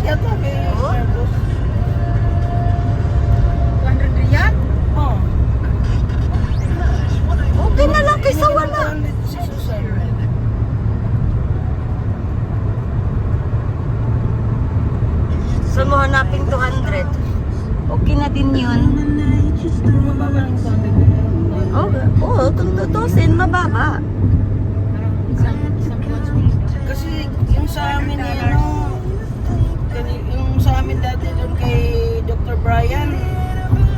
yata kay Oo. Marcos. 200 riyal? Oh. Okay na lang kaysa wala. Si Susan. So mo hanapin 200. Okay na din yun. Mababa lang sa atin. Oh, kung tutusin, mababa. Isang buwan. Kasi yung sa amin yung sa amin dati doon kay Dr. Brian,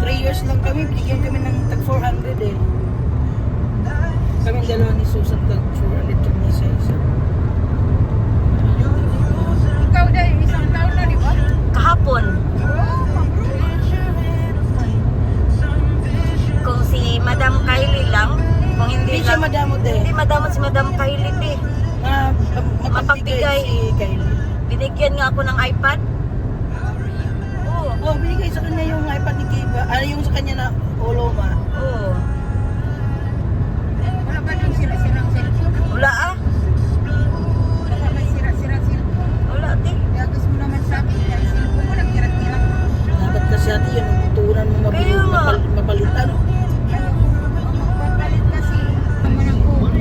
3 years lang kami, binigyan kami ng tag 400 eh. Kami dalawa ni Susan tag 400 kami sa isa. Ikaw dahil isang taon na, di ba? Kahapon, Oh, kung si Madam Kylie lang, kung Hindi hindi siya lang, madamot eh. hindi madamot si Madam Kylie eh. Na mapagbigay Mapagbigay. si Kylie. Binigyan nga ako ng iPad. Oo. Oh, binigay sa kanya yung iPad ni Kiba. Ano yung sa kanya na Oloma. Oo. wala ba nang sira-sirang cellphone? Wala ah. Wala may sira-sirang cellphone. Wala di. Kaya gusto mo naman sabi, dahil cellphone mo nagkira-kira. Dapat kasi ate yun, ang tutunan mo Kaya nga. mapalitan. Kaya ang magpapalit kasi, naman ang phone.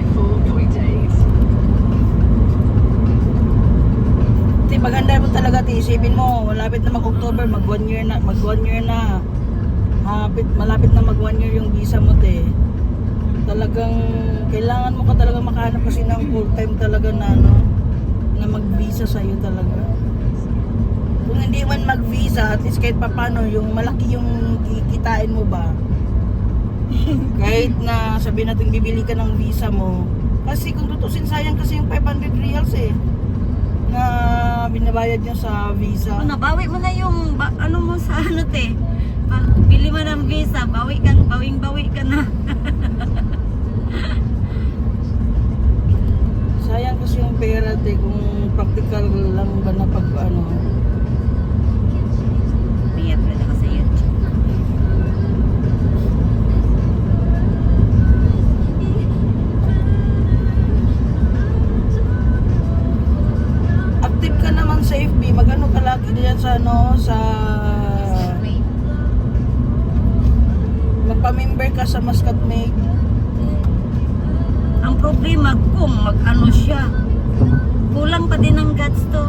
Ti, maganda mo talaga, ti. Isipin mo, malapit na mag-October, mag 1 year na. Malapit na mag 1 year yung visa mo, te. Talagang, kailangan mo ka talaga makahanap kasi ng full time talaga na, na mag-visa sa'yo talaga. Kung hindi man mag-visa, at least kahit papano, yung malaki yung kikitain mo ba? Kahit na sabihin natin bibili ka ng visa mo, kasi kung tutusin, sayang kasi yung 500 reals eh na binabayad niya sa visa. Oh, nabawi mo na yung ano mo sa ano te. Pag bili mo ng visa, bawing-bawi ka na. Sayang kasi yung pera te kung practical lang ba na pag ano. Biyat na ako sa YouTube. Active ka naman sa FB, magano ka lagi diyan sa sa May magpa-member ka sa Muscat Maid. Ang problema kung mag-ano siya, kulang pa din ang guts to.